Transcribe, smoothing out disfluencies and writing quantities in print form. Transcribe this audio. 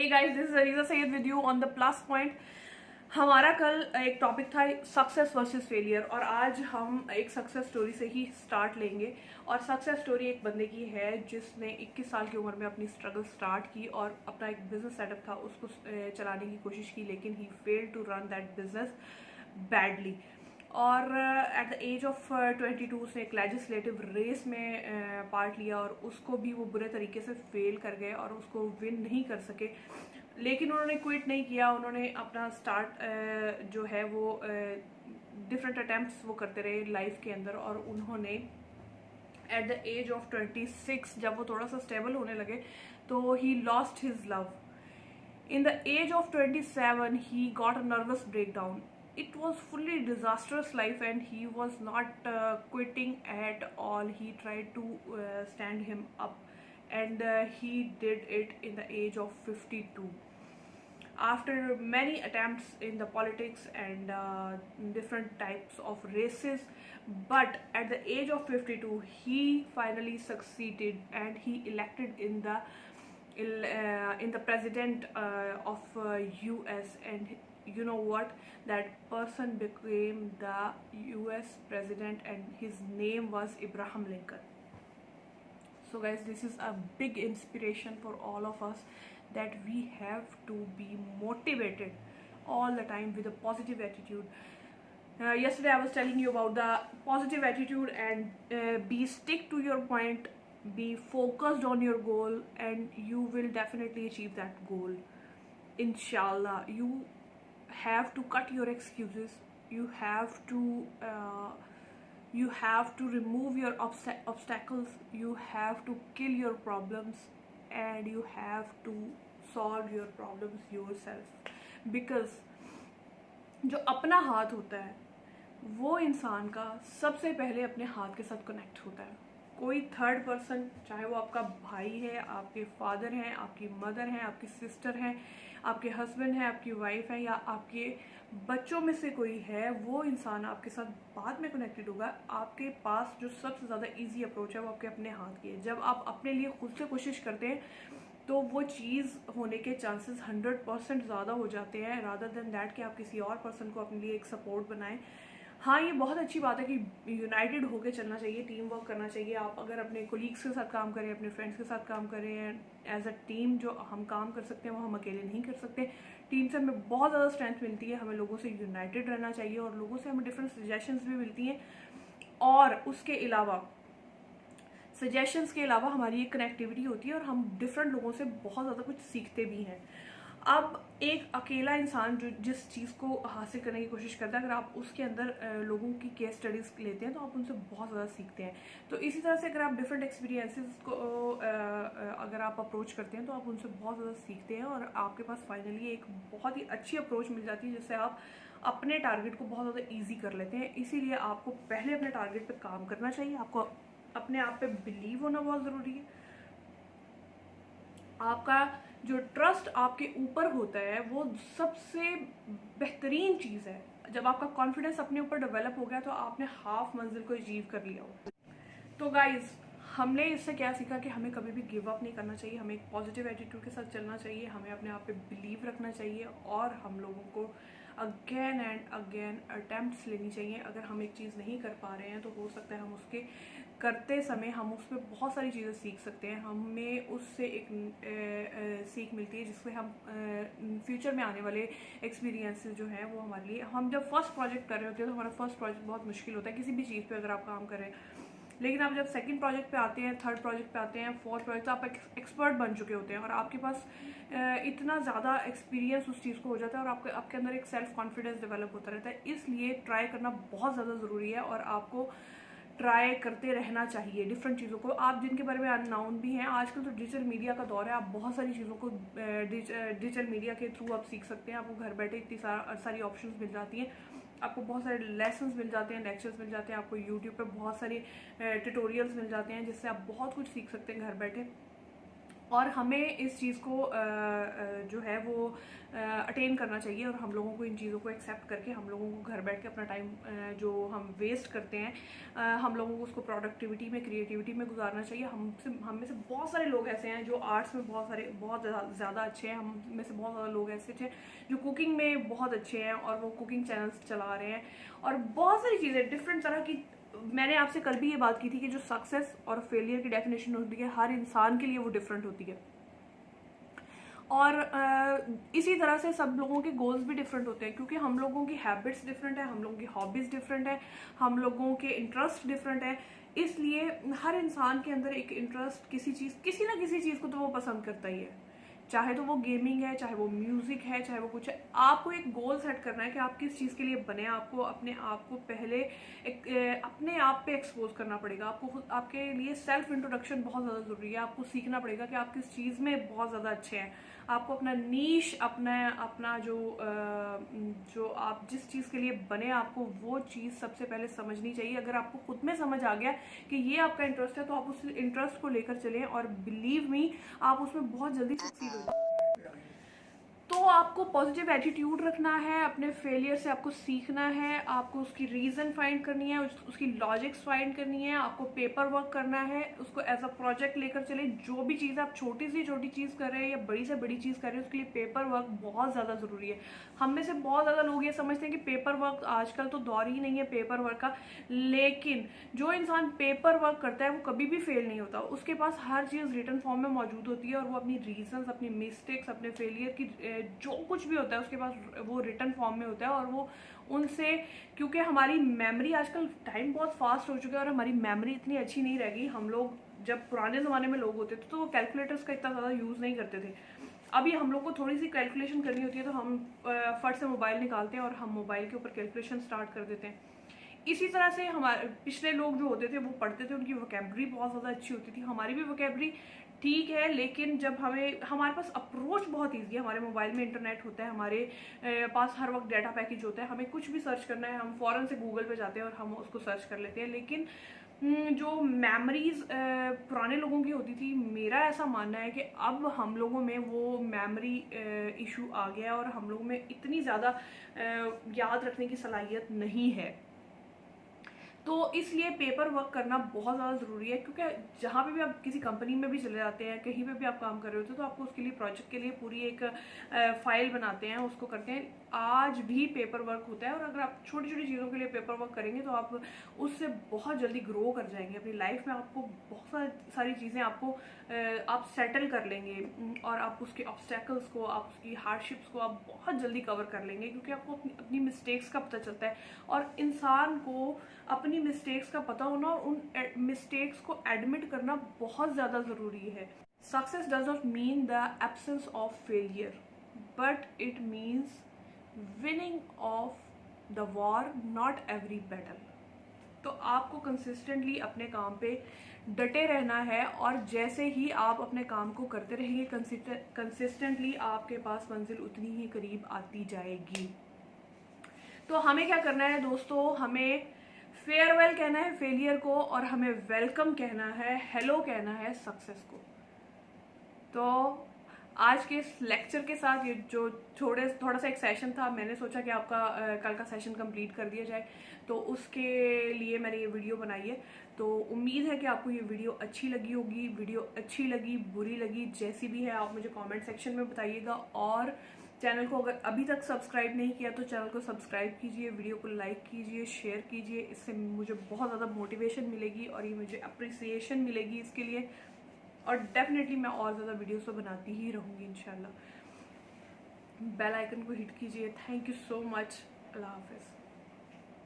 Hey guys, this is Areeja Syed with you on the plus point. हमारा कल एक topic था सक्सेस वर्सेस फेलियर, और आज हम एक सक्सेस स्टोरी से ही स्टार्ट लेंगे। और सक्सेस स्टोरी एक बंदे की है जिसने 21 साल की उम्र में अपनी स्ट्रगल स्टार्ट की और अपना एक बिजनेस सेटअप था उसको चलाने की कोशिश की, लेकिन he failed to run that business badly. और एट द एज ऑफ 22 उसने एक लेजिस्लेटिव रेस में पार्ट लिया और उसको भी वो बुरे तरीके से फेल कर गए और उसको विन नहीं कर सके। लेकिन उन्होंने क्विट नहीं किया, उन्होंने अपना स्टार्ट जो है वो डिफरेंट अटैम्प्ट्स वो करते रहे लाइफ के अंदर। और उन्होंने एट द एज ऑफ 26 जब वो थोड़ा सा स्टेबल होने लगे तो he lost his love. In the age of 27, he got a nervous breakdown. It was fully disastrous life and he was not quitting at all. He tried to stand him up, and he did it in the age of 52. After many attempts in the politics and different types of races, but at the age of 52 he finally succeeded and he elected in the president of US. And you know what, that person became the US president and his name was Abraham Lincoln. So guys, this is a big inspiration for all of us, that we have to be motivated all the time with a positive attitude. Yesterday I was telling you about the positive attitude, and be stick to your point, be focused on your goal, and you will definitely achieve that goal, inshallah. You have to cut your excuses, you have to remove your obstacles, you have to kill your problems, and you have to solve your problems yourself. Because जो अपना हाथ होता है वो इंसान का सबसे पहले अपने हाथ के साथ कनेक्ट होता है। कोई थर्ड पर्सन, चाहे वो आपका भाई है, आपके फादर हैं, आपकी मदर हैं, आपकी सिस्टर हैं, आपके हस्बैंड हैं, आपकी वाइफ है, या आपके बच्चों में से कोई है, वो इंसान आपके साथ बाद में कनेक्टेड होगा। आपके पास जो सबसे ज़्यादा इजी अप्रोच है वो आपके अपने हाथ की है। जब आप अपने लिए खुद से कोशिश करते हैं तो वो चीज़ होने के चांसेस 100% ज़्यादा हो जाते हैं, रादर देन दैट कि आप किसी और पर्सन को अपने लिए एक सपोर्ट बनाएं। हाँ, ये बहुत अच्छी बात है कि यूनाइटेड होकर चलना चाहिए, टीम वर्क करना चाहिए। आप अगर अपने कोलीग्स के साथ काम करें, अपने फ्रेंड्स के साथ काम करें, एज अ टीम जो हम काम कर सकते हैं वो हम अकेले नहीं कर सकते। टीम से हमें बहुत ज़्यादा स्ट्रेंथ मिलती है, हमें लोगों से यूनाइटेड रहना चाहिए और लोगों से हमें डिफरेंट सजेशंस भी मिलती हैं। और उसके अलावा सजेशंस के अलावा हमारी एक कनेक्टिविटी होती है और हम डिफरेंट लोगों से बहुत ज़्यादा कुछ सीखते भी हैं। अब एक अकेला इंसान जो जिस चीज़ को हासिल करने की कोशिश करता है, अगर आप उसके अंदर लोगों की केस स्टडीज़ लेते हैं तो आप उनसे बहुत ज़्यादा सीखते हैं। तो इसी तरह से अगर आप डिफरेंट एक्सपीरियंसेस को अगर आप अप्रोच करते हैं तो आप उनसे बहुत ज़्यादा सीखते हैं और आपके पास फाइनली एक बहुत ही अच्छी अप्रोच मिल जाती है जिससे आप अपने टारगेट को बहुत ज़्यादा ईजी कर लेते हैं। इसीलिए आपको पहले अपने टारगेट पर काम करना चाहिए, आपको अपने आप पे बिलीव होना बहुत ज़रूरी है। आपका जो ट्रस्ट आपके ऊपर होता है वो सबसे बेहतरीन चीज़ है। जब आपका कॉन्फिडेंस अपने ऊपर डेवलप हो गया तो आपने हाफ मंजिल को अचीव कर लिया हो। तो गाइज, हमने इससे क्या सीखा कि हमें कभी भी गिव अप नहीं करना चाहिए, हमें एक पॉजिटिव एटीट्यूड के साथ चलना चाहिए, हमें अपने आप पे बिलीव रखना चाहिए और हम लोगों को अगेन एंड अगेन अटैम्प्ट्स लेनी चाहिए। अगर हम एक चीज़ नहीं कर पा रहे हैं तो हो सकता है हम उसके करते समय हम उस पर बहुत सारी चीज़ें सीख सकते हैं, हमें उससे एक सीख मिलती है जिससे हम फ्यूचर में आने वाले एक्सपीरियंसेस जो हैं वो हमारे लिए, हम जब फर्स्ट प्रोजेक्ट कर रहे होते हैं तो हमारा फर्स्ट प्रोजेक्ट बहुत मुश्किल होता है किसी भी चीज़ पे अगर आप काम कर रहे हैं। लेकिन आप जब सेकंड प्रोजेक्ट पे आते हैं, थर्ड प्रोजेक्ट पे आते हैं, फोर्थ प्रोजेक्ट, तो आप एक्सपर्ट बन चुके होते हैं और आपके पास इतना ज़्यादा एक्सपीरियंस उस चीज़ को हो जाता है और आपके अंदर एक सेल्फ कॉन्फिडेंस डेवलप होता रहता है। इसलिए ट्राई करना बहुत ज़्यादा ज़रूरी है और आपको ट्राई करते रहना चाहिए डिफरेंट चीज़ों को। आप जिनके बारे में अननाउन भी हैं, आजकल तो डिजिटल मीडिया का दौर है, आप बहुत सारी चीज़ों को डिजिटल मीडिया के थ्रू आप सीख सकते हैं। आपको घर बैठे इतनी सारी ऑप्शंस मिल जाती हैं, आपको बहुत सारे लेसन्स मिल जाते हैं, लेक्चर्स मिल जाते हैं, आपको यूट्यूब पे बहुत सारे ट्यूटोरियल्स मिल जाते हैं जिससे आप बहुत कुछ सीख सकते हैं घर बैठे। और हमें इस चीज़ को जो है वो अटेन करना चाहिए, और हम लोगों को इन चीज़ों को एक्सेप्ट करके हम लोगों को घर बैठ के अपना टाइम जो हम वेस्ट करते हैं हम लोगों को उसको प्रोडक्टिविटी में, क्रिएटिविटी में गुजारना चाहिए। हम में से बहुत सारे लोग ऐसे हैं जो आर्ट्स में बहुत ज़्यादा अच्छे हैं। हम में से बहुत ज़्यादा लोग ऐसे थे जो कुकिंग में बहुत अच्छे हैं और वो कुकिंग चैनल्स चला रहे हैं, और बहुत सारी चीज़ें डिफरेंट तरह की। मैंने आपसे कल भी ये बात की थी कि जो सक्सेस और फेलियर की डेफिनेशन होती है हर इंसान के लिए वो डिफरेंट होती है, और इसी तरह से सब लोगों के गोल्स भी डिफरेंट होते हैं, क्योंकि हम लोगों की हैबिट्स डिफरेंट है, हम लोगों की हॉबीज़ डिफरेंट है, हम लोगों के इंटरेस्ट डिफरेंट है। इसलिए हर इंसान के अंदर एक इंटरेस्ट किसी ना किसी चीज़ को तो वो पसंद करता ही है, चाहे तो वो गेमिंग है, चाहे वो म्यूजिक है, चाहे वो कुछ है। आपको एक गोल सेट करना है कि आप किस चीज़ के लिए बने। आपको अपने आप को पहले अपने आप पे एक्सपोज करना पड़ेगा। आपको आपके लिए सेल्फ इंट्रोडक्शन बहुत ज़्यादा ज़रूरी है। आपको सीखना पड़ेगा कि आप किस चीज़ में बहुत ज़्यादा अच्छे हैं। आपको अपना नीश, अपना जो आप जिस चीज़ के लिए बने, आपको वो चीज़ सबसे पहले समझनी चाहिए। अगर आपको खुद में समझ आ गया कि ये आपका इंटरेस्ट है, तो आप उस इंटरेस्ट को लेकर चलें, और बिलीव मी आप उसमें बहुत जल्दी सक्सीड हो जाएंगे। तो आपको पॉजिटिव एटीट्यूड रखना है, अपने फेलियर से आपको सीखना है, आपको उसकी रीज़न फाइंड करनी है, उसकी लॉजिक्स फाइंड करनी है, आपको पेपर वर्क करना है, उसको एज अ प्रोजेक्ट लेकर चले। जो भी चीज़ आप छोटी से छोटी चीज़ कर रहे हैं या बड़ी से बड़ी चीज़ कर रहे हैं, उसके लिए पेपर वर्क बहुत ज़्यादा ज़रूरी है। हम में से बहुत ज़्यादा लोग ये समझते हैं कि पेपर वर्क, आजकल तो दौर ही नहीं है पेपर वर्क का, लेकिन जो इंसान पेपर वर्क करता है वो कभी भी फेल नहीं होता। उसके पास हर चीज़ रिटन फॉर्म में मौजूद होती है, और वो अपनी रीजंस, अपनी मिस्टेक्स, अपने फेलियर की जो कुछ भी होता है उसके पास वो रिटन फॉर्म में होता है। और वो उनसे, क्योंकि हमारी मेमोरी, आजकल टाइम बहुत फास्ट हो चुका है और हमारी मेमोरी इतनी अच्छी नहीं रह गई। हम लोग जब पुराने ज़माने में लोग होते थे तो वो कैलकुलेटर्स का इतना ज़्यादा यूज़ नहीं करते थे। अभी हम लोग को थोड़ी सी कैलकुलेशन करनी होती है तो हम फट से मोबाइल निकालते हैं और हम मोबाइल के ऊपर कैलकुलेशन स्टार्ट कर देते हैं। इसी तरह से हमारे पिछले लोग जो होते थे वो पढ़ते थे, उनकी वोकेबलरी बहुत ज़्यादा अच्छी होती थी। हमारी भी वोकेबलरी ठीक है, लेकिन जब हमारे पास अप्रोच बहुत ईजी है, हमारे मोबाइल में इंटरनेट होता है, हमारे पास हर वक्त डाटा पैकेज होता है, हमें कुछ भी सर्च करना है हम फ़ौरन से गूगल पे जाते हैं और हम उसको सर्च कर लेते हैं। लेकिन जो मेमोरीज पुराने लोगों की होती थी, मेरा ऐसा मानना है कि अब हम लोगों में वो मेमोरी इशू आ गया और हम लोगों में इतनी ज़्यादा याद रखने की सलाहियत नहीं है। तो इसलिए पेपर वर्क करना बहुत ज़्यादा ज़रूरी है, क्योंकि जहाँ पे भी आप किसी कंपनी में भी चले जाते हैं, कहीं पे भी आप काम कर रहे होते हैं, तो आपको उसके लिए प्रोजेक्ट के लिए पूरी एक फाइल बनाते हैं, उसको करते हैं। आज भी पेपर वर्क होता है, और अगर आप छोटी छोटी चीज़ों के लिए पेपर वर्क करेंगे तो आप उससे बहुत जल्दी ग्रो कर जाएंगे अपनी लाइफ में। आपको बहुत सारी चीज़ें आप सेटल कर लेंगे, और आप उसके ऑब्स्टेकल्स को, आप उसकी हार्डशिप्स को आप बहुत जल्दी कवर कर लेंगे, क्योंकि आपको अपनी मिस्टेक्स का पता चलता है। और इंसान को अपनी मिस्टेक्स का पता होना और उन मिस्टेक्स को एडमिट करना बहुत ज़्यादा ज़रूरी है। Success does not mean the absence of failure, but it means winning of the war, not every battle. तो आपको कंसिस्टेंटली अपने काम पे डटे रहना है, और जैसे ही आप अपने काम को करते रहेंगे कंसिस्टेंटली, आपके पास मंजिल उतनी ही करीब आती जाएगी। तो हमें क्या करना है दोस्तों, हमें फेयरवेल कहना है फेलियर को, और हमें वेलकम कहना है, हेलो कहना है सक्सेस को। तो आज के इस लेक्चर के साथ ये जो थोड़ा सा एक सेशन था, मैंने सोचा कि आपका कल का सेशन कंप्लीट कर दिया जाए, तो उसके लिए मैंने ये वीडियो बनाई है। तो उम्मीद है कि आपको ये वीडियो अच्छी लगी होगी। वीडियो अच्छी लगी, बुरी लगी, जैसी भी है आप मुझे कमेंट सेक्शन में बताइएगा। और चैनल को अगर अभी तक सब्सक्राइब नहीं किया तो चैनल को सब्सक्राइब कीजिए, वीडियो को लाइक कीजिए, शेयर कीजिए। इससे मुझे बहुत ज़्यादा मोटिवेशन मिलेगी और ये मुझे अप्रिसिएशन मिलेगी इसके लिए, और डेफिनेटली मैं और ज़्यादा वीडियोस तो बनाती ही रहूँगी इंशाल्लाह। बेल आइकन को हिट कीजिए। Thank you so much. अल्लाह हाफिज़।